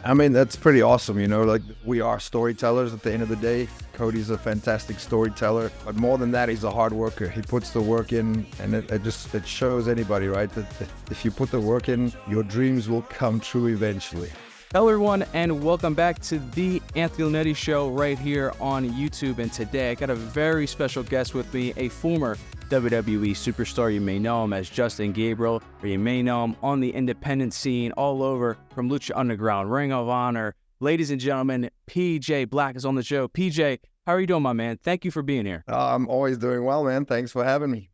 I mean, that's pretty awesome, like we are storytellers at the end of the day. Cody's a fantastic storyteller, but more than that, he's a hard worker. He puts the work in, and it shows anybody, right? That if you put the work in, your dreams will come true eventually. Hello everyone, and welcome back to the Anthony Lunetti Show right here on YouTube. And today I got a very special guest with me, a former WWE superstar. You may know him as Justin Gabriel, or you may know him on the independent scene all over, from Lucha Underground, Ring of Honor. Ladies and gentlemen, PJ Black is on the show. PJ, how are you doing, my man? Thank you for being here. I'm always doing well, man. Thanks for having me.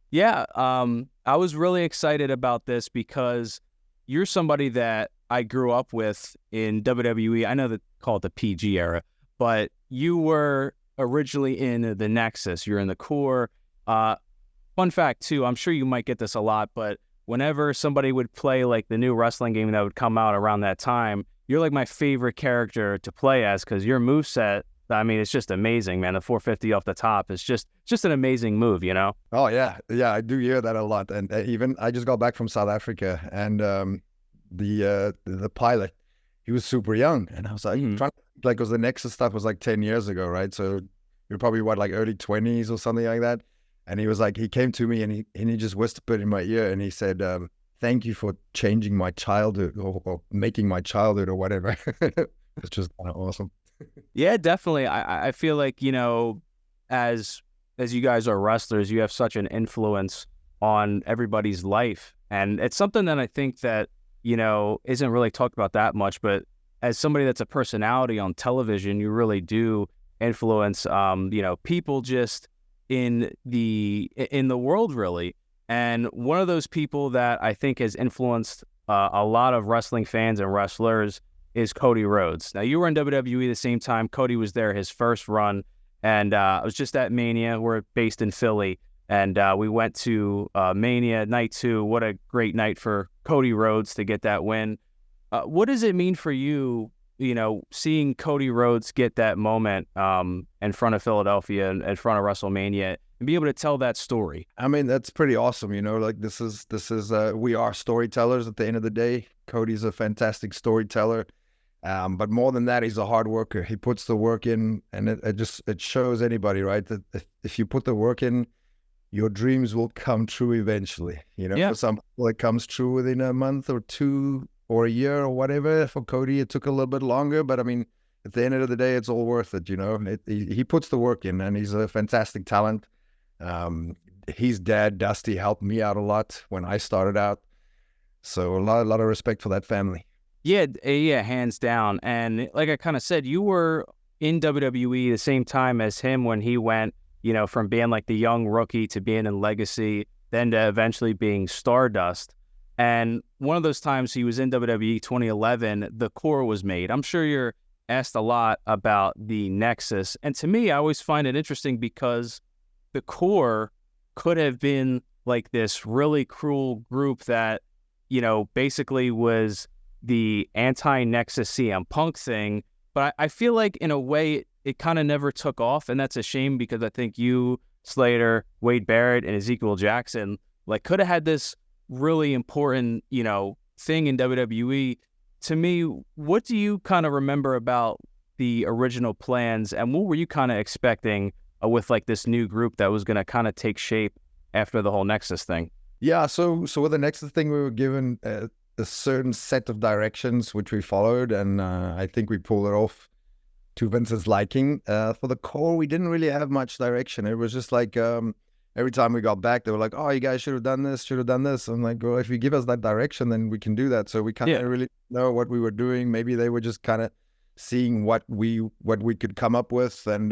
Yeah, I was really excited about this because you're somebody that I grew up with in WWE. I know they call it the PG era, but you were originally in the Nexus. You're in the core. Fun fact, too, I'm sure you might get this a lot, but whenever somebody would play like the new wrestling game that would come out around that time, you're like my favorite character to play as, because your moveset, I mean, it's just amazing, man. The 450 off the top is just an amazing move, you know? Oh, yeah. Yeah, I do hear that a lot. And even I just got back from South Africa, and the pilot, he was super young, and I was like, because the Nexus stuff was like 10 years ago, right? So you're probably like early 20s or something like that. And he was like, he came to me and he just whispered in my ear, and he said, thank you for changing my childhood, or making my childhood, or whatever. It's just kind of awesome. Yeah, definitely. I feel like, as you guys are wrestlers, you have such an influence on everybody's life. And it's something that I think that, isn't really talked about that much, but as somebody that's a personality on television, you really do influence, people just in the world, really. And one of those people that I think has influenced a lot of wrestling fans and wrestlers is Cody Rhodes. Now, you were in WWE the same time Cody was there, his first run, and I was just at Mania. We're based in Philly, and we went to Mania Night 2. What a great night for Cody Rhodes to get that win. What does it mean for you, seeing Cody Rhodes get that moment in front of Philadelphia and in front of WrestleMania, and be able to tell that story? I mean, that's pretty awesome. Like this is we are storytellers at the end of the day. Cody's a fantastic storyteller. But more than that, he's a hard worker. He puts the work in, and it shows anybody, right? That if you put the work in, your dreams will come true eventually. For some people, it comes true within a month or two or a year or whatever. For Cody, it took a little bit longer, but I mean, at the end of the day, it's all worth it. He puts the work in, and he's a fantastic talent. His dad, Dusty, helped me out a lot when I started out. So a lot of respect for that family. Yeah, hands down. And like I kind of said, you were in WWE the same time as him when he went, from being like the young rookie to being in Legacy, then to eventually being Stardust. And one of those times he was in WWE 2011, the core was made. I'm sure you're asked a lot about the Nexus. And to me, I always find it interesting because the core could have been like this really cruel group that, basically was the anti-Nexus CM Punk thing. But I feel like in a way it kind of never took off, and that's a shame, because I think you, Slater, Wade Barrett, and Ezekiel Jackson could have had this really important, thing in WWE. To me, what do you kind of remember about the original plans, and what were you kind of expecting with this new group that was going to kind of take shape after the whole Nexus thing? Yeah, so with the Nexus thing, we were given a certain set of directions which we followed, and I think we pulled it off to Vince's liking. For the core, we didn't really have much direction. It was just like every time we got back, they were like, "Oh, you guys should have done this, should have done this." I'm like, "Well, if you give us that direction, then we can do that." So we kind of really know what we were doing. Maybe they were just kind of seeing what we could come up with, and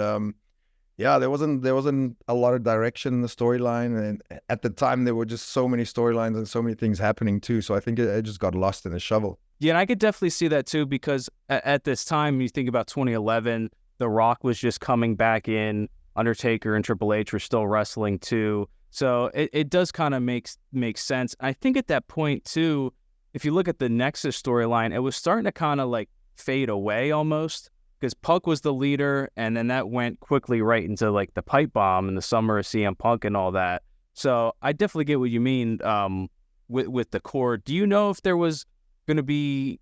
there wasn't a lot of direction in the storyline, and at the time there were just so many storylines and so many things happening too. So I think it just got lost in the shovel. Yeah, and I could definitely see that too, because at this time, you think about 2011, The Rock was just coming back in, Undertaker and Triple H were still wrestling too. So it does kind of make sense. I think at that point too, if you look at the Nexus storyline, it was starting to kind of fade away almost, because Punk was the leader, and then that went quickly right into the pipe bomb in the summer of CM Punk and all that. So I definitely get what you mean with the core. Do you know if there was going to be,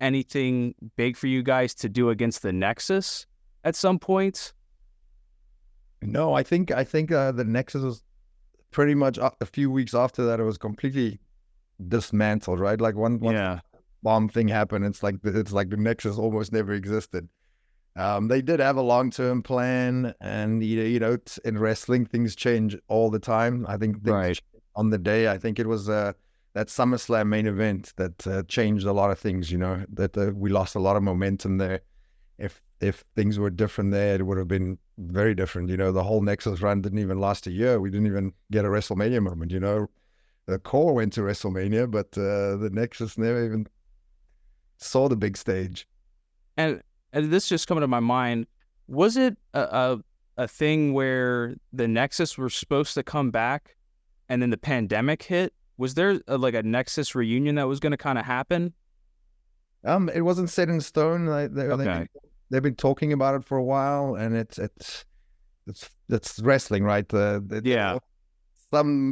anything big for you guys to do against the Nexus at some point? No, I think the Nexus was pretty much a few weeks after that. It was completely dismantled, right? Like once Yeah. bomb thing happened, it's like the Nexus almost never existed. They did have a long-term plan, and in wrestling things change all the time. I think things Right. changed on the day. I think it was that SummerSlam main event that changed a lot of things. That we lost a lot of momentum there. If things were different there, it would have been very different. The whole Nexus run didn't even last a year. We didn't even get a WrestleMania moment. The core went to WrestleMania, but the Nexus never even saw the big stage. And this just coming to my mind, was it a thing where the Nexus were supposed to come back and then the pandemic hit? Was there like a Nexus reunion that was going to kind of happen? It wasn't set in stone. Okay. They've been talking about it for a while, and it's wrestling, right? Yeah.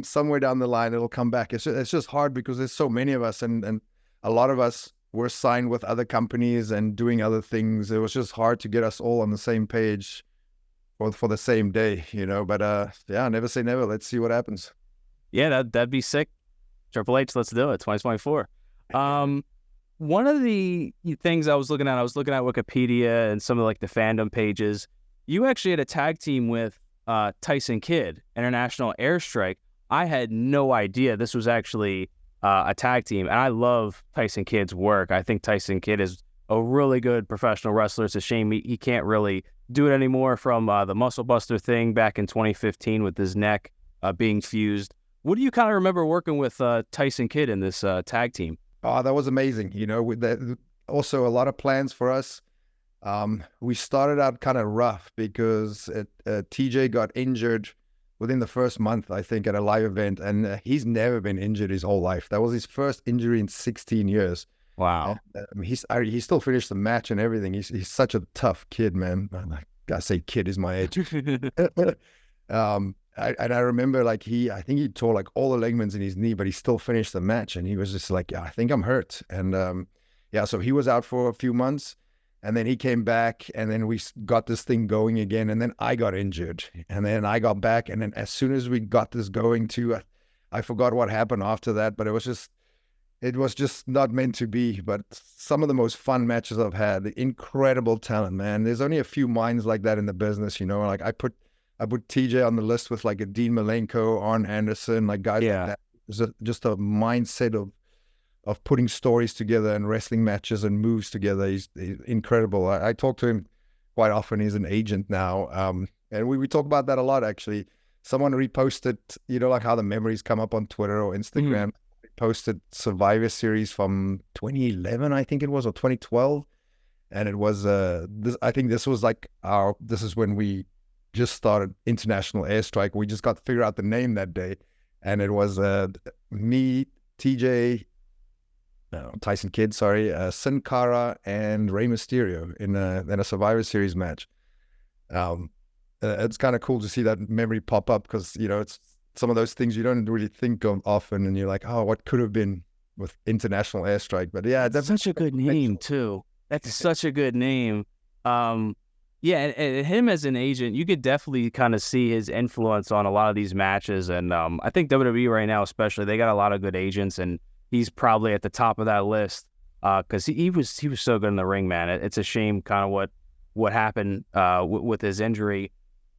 Somewhere down the line it'll come back. It's just hard because there's so many of us, and a lot of us were signed with other companies and doing other things. It was just hard to get us all on the same page for the same day, But yeah, never say never. Let's see what happens. Yeah, that'd be sick. Triple H, let's do it. 2024. One of the things I was looking at Wikipedia and some of like the fandom pages. You actually had a tag team with Tyson Kidd, International Airstrike. I had no idea this was actually a tag team, and I love Tyson Kidd's work. I think Tyson Kidd is a really good professional wrestler. It's a shame he can't really do it anymore from the Muscle Buster thing back in 2015 with his neck being fused. What do you kind of remember working with Tyson Kidd in this tag team? Oh, that was amazing. With that, also a lot of plans for us. We started out kind of rough because TJ got injured within the first month, I think, at a live event, and he's never been injured his whole life. That was his first injury in 16 years. Wow. He still finished the match and everything. He's such a tough kid, man. I gotta say, kid is my age. I remember I think he tore like all the ligaments in his knee, but he still finished the match, and he was just like, yeah, I think I'm hurt. And so he was out for a few months, and then he came back, and then we got this thing going again, and then I got injured, and then I got back, and then as soon as we got this going too, I forgot what happened after that, but it was just not meant to be. But some of the most fun matches I've had, the incredible talent, man. There's only a few minds like that in the business, like I put TJ on the list with like a Dean Malenko, Arn Anderson, like guys like that. There's just a mindset of putting stories together and wrestling matches and moves together. He's incredible. I talk to him quite often. He's an agent now. And we talk about that a lot, actually. Someone reposted, like how the memories come up on Twitter or Instagram. Posted Survivor Series from 2011, I think it was, or 2012. And it was, I think this was like this is when we just started International Airstrike. We just got to figure out the name that day. And it was me, TJ, Tyson Kidd, Sin Cara, and Rey Mysterio in a Survivor Series match. It's kind of cool to see that memory pop up because, it's some of those things you don't really think of often, and you're like, oh, what could have been with International Airstrike? But yeah, that's such a good name too. That's such a good name. Yeah, and him as an agent, you could definitely kind of see his influence on a lot of these matches. And I think WWE right now, especially, they got a lot of good agents, and he's probably at the top of that list because he was so good in the ring, man. It's a shame kind of what happened with his injury.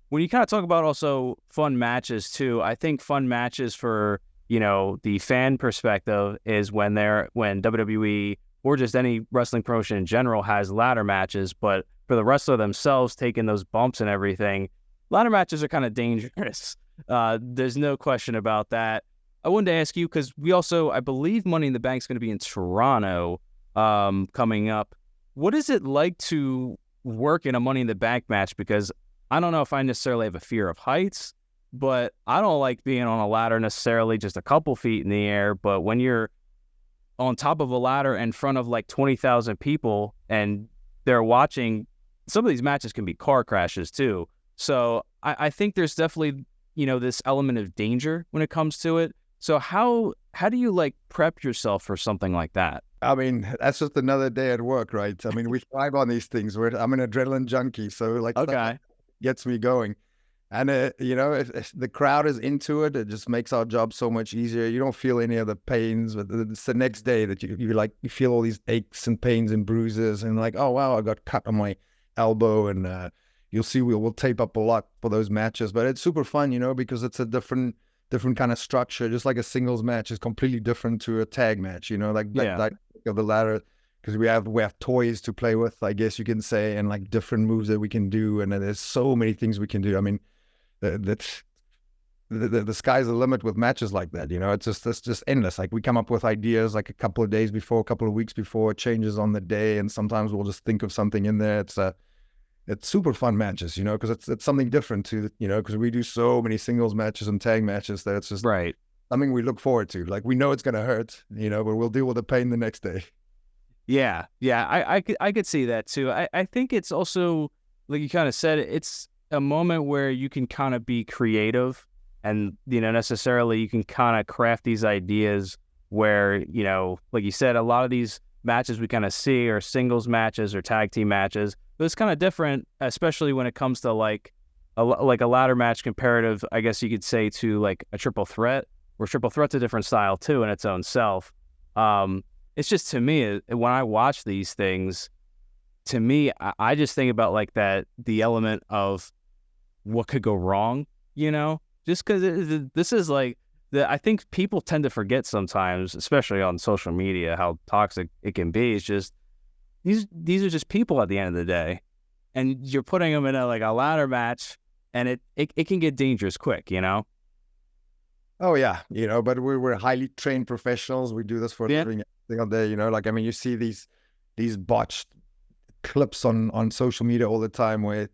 When you kind of talk about also fun matches too, I think fun matches for the fan perspective is when WWE or just any wrestling promotion in general has ladder matches, but for the wrestler themselves taking those bumps and everything, ladder matches are kind of dangerous. There's no question about that. I wanted to ask you, because we also, I believe Money in the Bank is going to be in Toronto coming up. What is it like to work in a Money in the Bank match? Because I don't know if I necessarily have a fear of heights, but I don't like being on a ladder necessarily just a couple feet in the air. But when you're on top of a ladder in front of like 20,000 people and they're watching, some of these matches can be car crashes too. So I think there's definitely, this element of danger when it comes to it. So how do you like prep yourself for something like that? I mean, that's just another day at work, right? I mean, we thrive on these things. I'm an adrenaline junkie, so like stuff like Okay. that gets me going. And you know, if the crowd is into it, it just makes our job so much easier. You don't feel any of the pains, but it's the next day that you feel all these aches and pains and bruises, and like, oh wow, I got cut on my elbow, and you'll see we'll tape up a lot for those matches. But it's super fun, you know, because it's a different kind of structure. Just like a singles match is completely different to a tag match, you know, like Yeah. that of the ladder, because we have toys to play with, I guess you can say, and like different moves that we can do, and there's so many things we can do. I mean, that's the sky's the limit with matches like that. You know, it's just endless. Like we come up with ideas like a couple of days before, a couple of weeks before, it changes on the day, and sometimes we'll just think of something in there. It's super fun matches, you know, because it's something different to, you know, because we do so many singles matches and tag matches that it's just Right. something we look forward to. Like we know it's gonna hurt, you know, but we'll deal with the pain the next day. Yeah. Yeah. I could see that too. I think it's also, like you kind of said, it's a moment where you can kind of be creative, and, you know, necessarily you can kind of craft these ideas where, you know, like you said, a lot of these matches we kind of see are singles matches or tag team matches, but it's kind of different, especially when it comes to like a ladder match comparative, I guess you could say, to like a triple threat, where triple threat's a different style too in its own self. It's just, to me, when I watch these things, to me, I just think about like that, the element of what could go wrong, you know, just because this is like, I think people tend to forget sometimes, especially on social media, how toxic it can be. It's just, these are just people at the end of the day, and you're putting them in a ladder match, and it can get dangerous quick, you know? Oh yeah, you know, but we're highly trained professionals. We do this for a Yeah. living every single day, you know. Like I mean, you see these botched clips on social media all the time where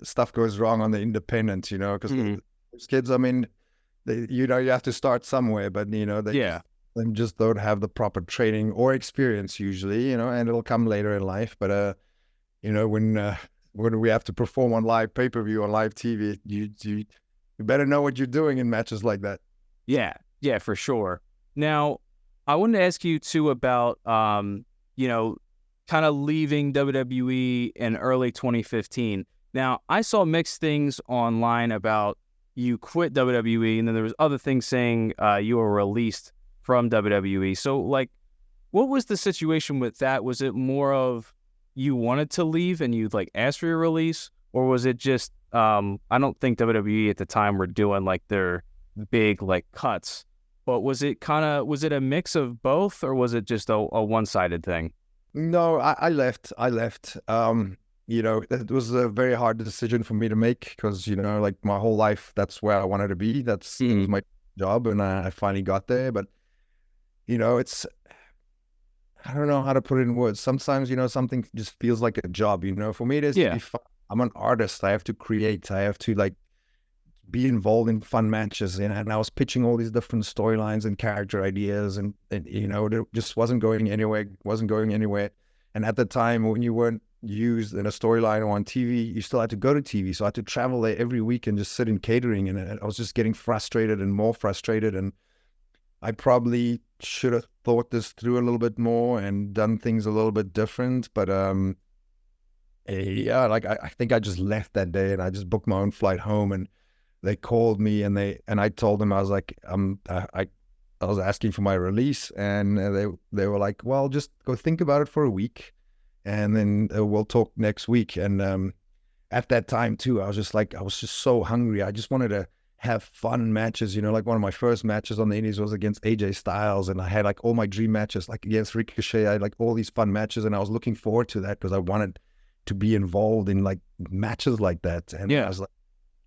stuff goes wrong on the independents, you know, because Mhm. those kids, I mean, you know, you have to start somewhere, but you know, Yeah. they just don't have the proper training or experience usually, you know, and it'll come later in life. But you know, when we have to perform on live pay-per-view on live TV, you better know what you're doing in matches like that. Yeah. Yeah, for sure. Now, I wanted to ask you too about, you know, kind of leaving WWE in early 2015. Now, I saw mixed things online about you quit WWE, and then there was other things saying you were released from WWE. So, like, what was the situation with that? Was it more of you wanted to leave and you like asked for your release, or was it just, I don't think WWE at the time were doing like their big like cuts, but was it a mix of both, or was it just a one-sided thing? No, I left. I left. You know, it was a very hard decision for me to make because, you know, like my whole life, that's where I wanted to be. That was my job, and I finally got there. But, you know, I don't know how to put it in words. Sometimes, you know, something just feels like a job, you know. For me, it is to Yeah. be fun. I'm an artist. I have to create. I have to like be involved in fun matches, and I was pitching all these different storylines and character ideas, and you know, it just wasn't going anywhere. And at the time, when you weren't used in a storyline or on TV, you still had to go to TV, so I had to travel there every week and just sit in catering, and I was just getting frustrated and more frustrated, and I probably should have thought this through a little bit more and done things a little bit different. But yeah, like I think I just left that day, and I just booked my own flight home, and they called me, and I told them, I was like, I was asking for my release, and they were like, well, just go think about it for a week, and then we'll talk next week. And at that time too, I was just so hungry. I just wanted to have fun matches, you know. Like one of my first matches on the Indies was against AJ Styles, and I had like all my dream matches, like against Ricochet. I had like all these fun matches, and I was looking forward to that because I wanted to be involved in like matches like that. And I Yeah. was like,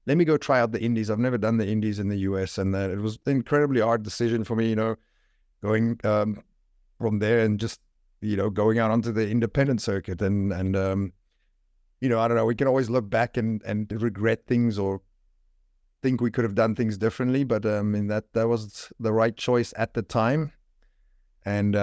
let me go try out the Indies. I've never done the Indies in the US, and it was an incredibly hard decision for me, you know, going from there and just, you know, going out onto the independent circuit. And you know, I don't know, we can always look back and regret things or think we could have done things differently, but I mean, that was the right choice at the time. And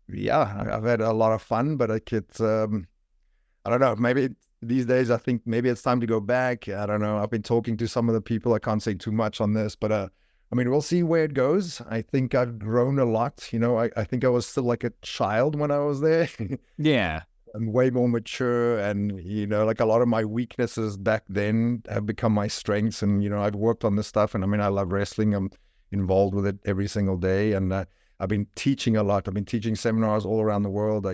yeah, I've had a lot of fun, but like I don't know, maybe these days I think maybe it's time to go back. I don't know. I've been talking to some of the people. I can't say too much on this, but I mean, we'll see where it goes. I think I've grown a lot. I think I was still like a child when I was there. Yeah. I'm way more mature, and like a lot of my weaknesses back then have become my strengths. And I've worked on this stuff, and I mean, I love wrestling. I'm involved with it every single day, and I've been teaching a lot. I've been teaching seminars all around the world.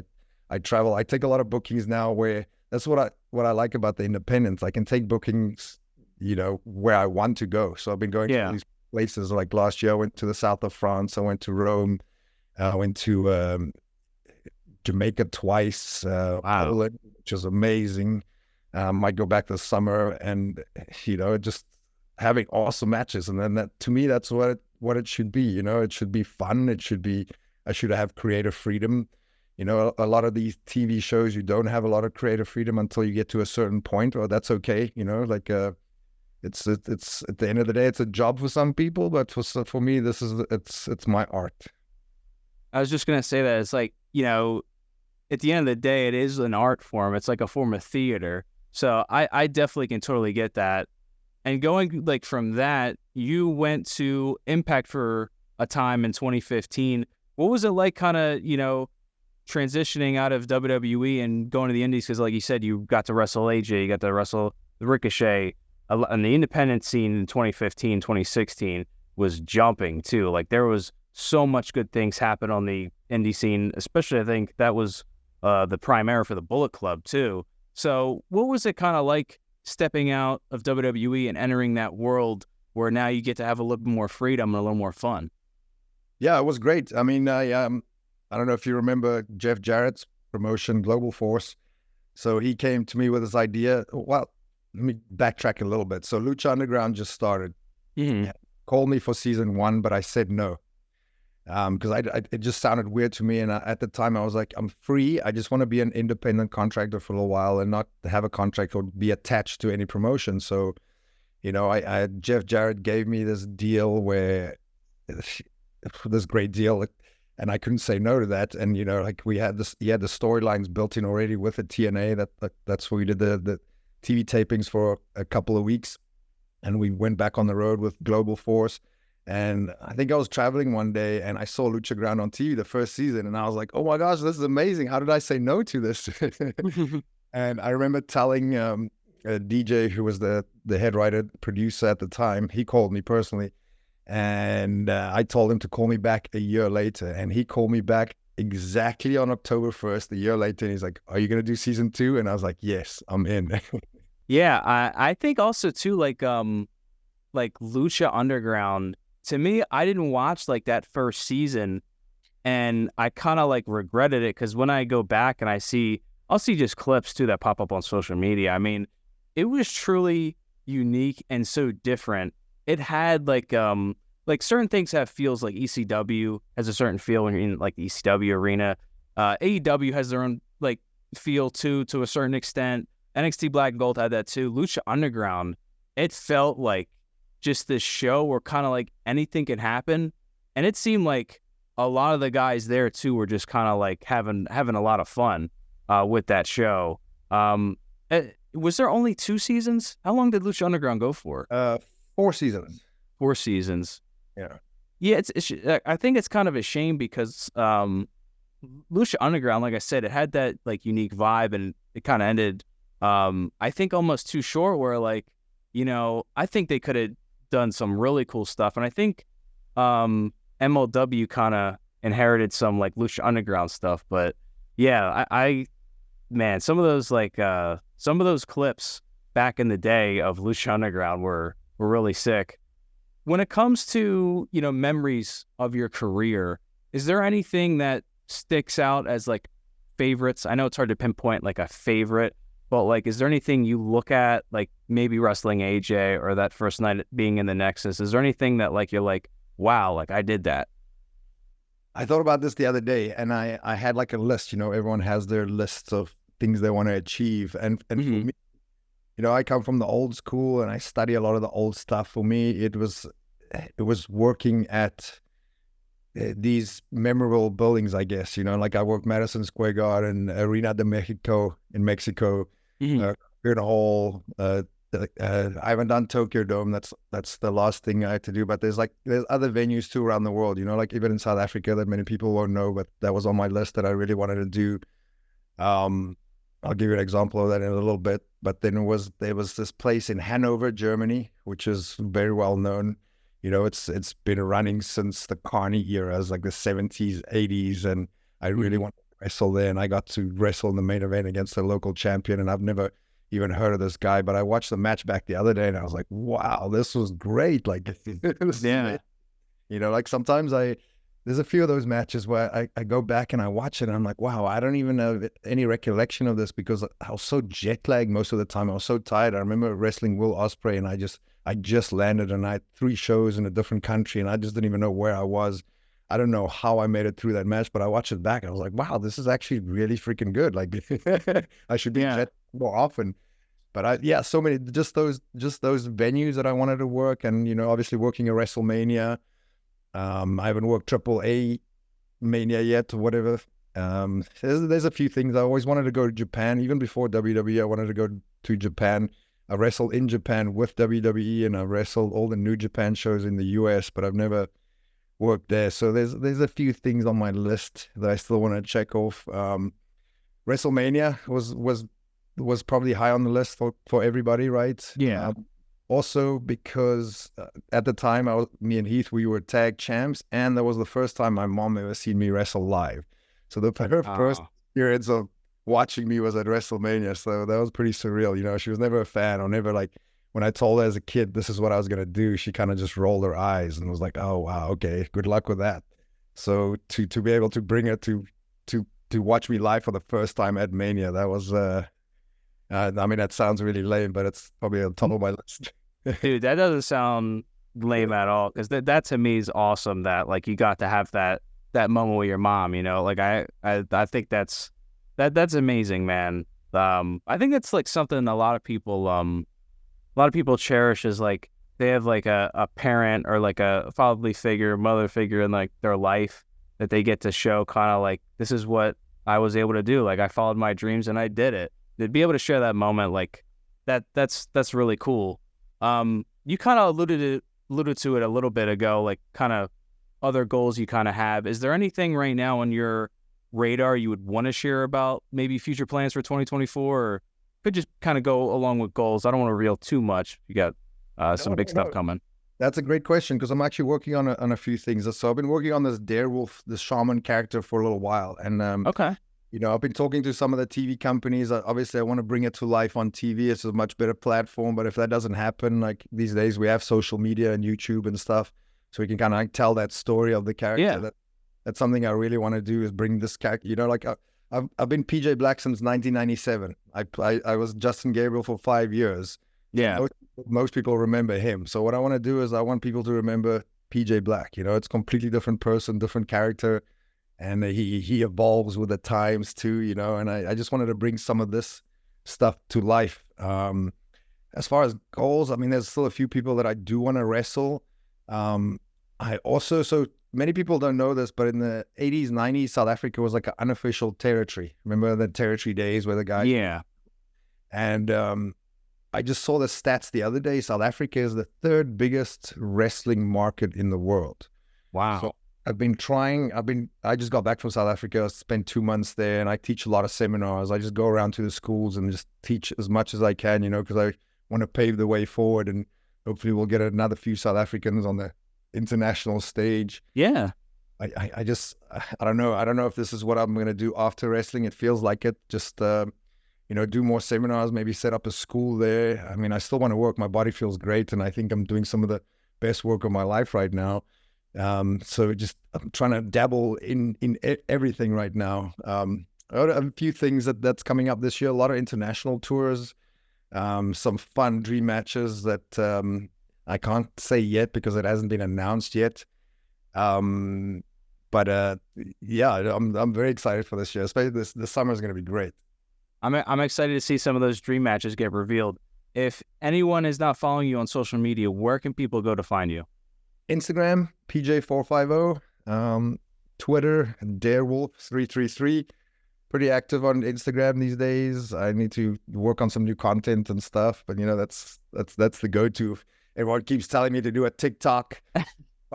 I travel. I take a lot of bookings now. Where that's what I like about the independents. I can take bookings, where I want to go. So I've been going to these places. Like last year, I went to the south of France. I went to Rome. I went to Jamaica twice, Wow. Poland, which is amazing. Might go back this summer, and just having awesome matches. And then that, to me, that's what it should be. It should be fun. I should have creative freedom. A lot of these TV shows, you don't have a lot of creative freedom until you get to a certain point, or that's okay. It's at the end of the day, it's a job for some people, but for me, it's my art. I was just gonna say that it's like, at the end of the day, it is an art form. It's like a form of theater. So I definitely can totally get that. And going like from that, you went to Impact for a time in 2015. What was it like kind of, transitioning out of WWE and going to the Indies? Because like you said, you got to wrestle AJ, you got to wrestle Ricochet. And the independent scene in 2015, 2016 was jumping too. Like there was so much good things happen on the indie scene, especially I think that was the primary for the Bullet Club too. So what was it kind of like stepping out of WWE and entering that world where now you get to have a little bit more freedom and a little more fun? Yeah, it was great. I mean, I don't know if you remember Jeff Jarrett's promotion, Global Force. So he came to me with this idea. Well, let me backtrack a little bit. So Lucha Underground just started. Mm-hmm. Called me for season 1, but I said no. Because it just sounded weird to me. And at the time, I was like, I'm free. I just want to be an independent contractor for a little while and not have a contract or be attached to any promotion. So, Jeff Jarrett gave me this deal this great deal, and I couldn't say no to that. And, he had the storylines built in already with the TNA. That's where we did the TV tapings for a couple of weeks. And we went back on the road with Global Force. And I think I was traveling one day and I saw Lucha Ground on TV the first season. And I was like, oh my gosh, this is amazing. How did I say no to this? And I remember telling a DJ who was the head writer, producer at the time, he called me personally. And I told him to call me back a year later. And he called me back exactly on October 1st, a year later. And he's like, are you going to do season 2? And I was like, yes, I'm in. Yeah, I think also too, like Lucha Underground, to me, I didn't watch like that first season, and I kind of like regretted it because when I go back and I'll see just clips too that pop up on social media. I mean, it was truly unique and so different. It had like certain things have feels like ECW has a certain feel when you're in like the ECW arena. AEW has their own like feel too to a certain extent. NXT Black and Gold had that too. Lucha Underground, it felt like just this show where kind of like anything can happen. And it seemed like a lot of the guys there too were just kind of like having a lot of fun with that show. Was there only 2 seasons? How long did Lucha Underground go for? 4 seasons. 4 seasons. Yeah. Yeah, I think it's kind of a shame because Lucha Underground, like I said, it had that like unique vibe, and it kind of ended I think almost too short, where like, I think they could have done some really cool stuff. And I think MLW kind of inherited some like Lucha Underground stuff. But yeah, man, some of those clips back in the day of Lucha Underground were really sick. When it comes to, memories of your career, is there anything that sticks out as like favorites? I know it's hard to pinpoint like a favorite, but like, is there anything you look at, like maybe wrestling AJ or that first night being in the Nexus? Is there anything that like you're like, wow, like I did that? I thought about this the other day, and I had like a list. Everyone has their lists of things they want to achieve, and for me, I come from the old school, and I study a lot of the old stuff. For me, it was working at these memorable buildings, I guess. Like I worked Madison Square Garden, Arena de Mexico in Mexico, Hall, I haven't done Tokyo Dome. That's the last thing I had to do. But there's other venues too around the world. You know, like even in South Africa that many people won't know, but that was on my list that I really wanted to do. I'll give you an example of that in a little bit. But then there was this place in Hanover, Germany, which is very well known. You know, it's been running since the Carney eras, like the 70s, 80s, and I really wanted to wrestle there. And I got to wrestle in the main event against a local champion, and I've never even heard of this guy, but I watched the match back the other day and I was like, wow, this was great. Like, Yeah. you know, like sometimes there's a few of those matches where I go back and I watch it and I'm like, wow, I don't even have any recollection of this because I was so jet lagged most of the time. I was so tired. I remember wrestling Will Ospreay and I just landed and I had 3 shows in a different country and I just didn't even know where I was. I don't know how I made it through that match, but I watched it back and I was like, wow, this is actually really freaking good. Like I should be jet more often. But so many, just those venues that I wanted to work. And, you know, obviously working at WrestleMania. I haven't worked Triple A Mania yet or whatever. There's a few things. I always wanted to go to Japan. Even before WWE, I wanted to go to Japan. I wrestled in Japan with WWE and I wrestled all the New Japan shows in the US, but I've never worked there. So there's a few things on my list that I still want to check off. WrestleMania was probably high on the list for everybody, right? Yeah. Also because at the time, me and Heath, we were tag champs, and that was the first time my mom ever seen me wrestle live. So her first experience of watching me was at WrestleMania. So that was pretty surreal. You know, she was never a fan or never like, when I told her as a kid, this is what I was going to do, she kind of just rolled her eyes and was like, oh, wow, okay, good luck with that. So to be able to bring her to watch me live for the first time at Mania, that was, I mean, that sounds really lame, but it's probably on top of my list. Dude, that doesn't sound lame at all, because that to me is awesome that, like, you got to have that moment with your mom, you know? Like, I think that's amazing, man. I think that's, like, something a lot of people cherish, is, like, they have, like, a parent or, like, a fatherly figure, mother figure in, like, their life that they get to show kind of, like, this is what I was able to do. Like, I followed my dreams and I did it. To be able to share that moment, like, that's really cool. You kind of alluded to it a little bit ago, like, kind of other goals you kind of have. Is there anything right now on your radar you would want to share about maybe future plans for 2024, or could just kind of go along with goals? I don't want to reveal too much. You got some big stuff coming. That's a great question, because I'm actually working on a few things. So I've been working on this Darewolf, the shaman character, for a little while, and okay. You know, I've been talking to some of the TV companies. Obviously, I want to bring it to life on TV. It's a much better platform. But if that doesn't happen, like these days, we have social media and YouTube and stuff, so we can kind of like tell that story of the character. Yeah. That's something I really want to do, is bring this character. You know, like I've been PJ Black since 1997. I was Justin Gabriel for 5 years. Yeah. Most people remember him. So what I want to do is I want people to remember PJ Black. You know, it's a completely different person, different character. And he evolves with the times too, you know, and I just wanted to bring some of this stuff to life. As far as goals, I mean, there's still a few people that I do want to wrestle. I also, so many people don't know this, but in the 80s, 90s, South Africa was like an unofficial territory. Remember the territory days where the guys... Yeah. And I just saw the stats the other day. South Africa is the 3rd biggest wrestling market in the world. Wow. So I just got back from South Africa. I spent 2 months there, and I teach a lot of seminars. I just go around to the schools and just teach as much as I can, you know, because I want to pave the way forward, and hopefully we'll get another few South Africans on the international stage. Yeah. I don't know. I don't know if this is what I'm going to do after wrestling. It feels like it. Just, you know, do more seminars, maybe set up a school there. I mean, I still want to work. My body feels great, and I think I'm doing some of the best work of my life right now. So just I'm trying to dabble in everything right now. A few things that's coming up this year, a lot of international tours, some fun dream matches that I can't say yet because it hasn't been announced yet. But yeah, I'm very excited for this year. Especially this summer is going to be great. I'm excited to see some of those dream matches get revealed. If anyone is not following you on social media, where can people go to find you? Instagram, PJ450, Twitter, Darewolf333. pretty active on Instagram these days. I need to work on some new content and stuff, but that's the go-to. Everyone keeps telling me to do a TikTok.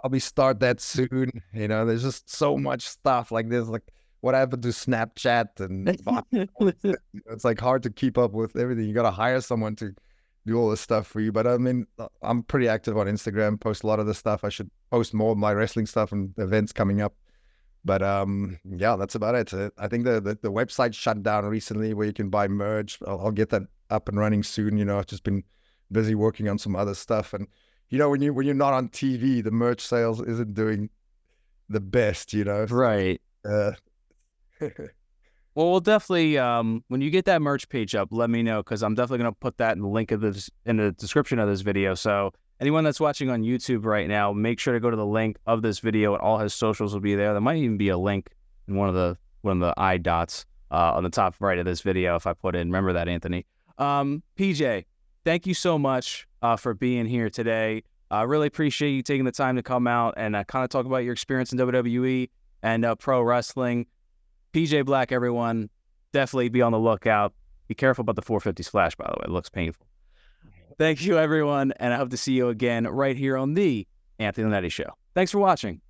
Probably start that soon. There's just so much stuff like this. Like, what happened to Snapchat? And it's like hard to keep up with everything. You got to hire someone to do all this stuff for you. But I mean, I'm pretty active on Instagram, post a lot of the stuff. I should post more of my wrestling stuff and events coming up. But yeah, that's about it. I think the website shut down recently where you can buy merch. I'll get that up and running soon. I've just been busy working on some other stuff. And when you're not on TV, the merch sales isn't doing the best. Right. Well, we'll definitely, when you get that merch page up, let me know, because I'm definitely going to put that in the link of this in the description of this video. So anyone that's watching on YouTube right now, make sure to go to the link of this video, and all his socials will be there. There might even be a link in one of the eye dots on the top right of this video if I put in. Remember that, Anthony. PJ, thank you so much for being here today. I really appreciate you taking the time to come out and kind of talk about your experience in WWE and pro wrestling. PJ Black, everyone, definitely be on the lookout. Be careful about the 450 splash, by the way. It looks painful. Thank you, everyone, and I hope to see you again right here on the Anthony Leonetti Show. Thanks for watching.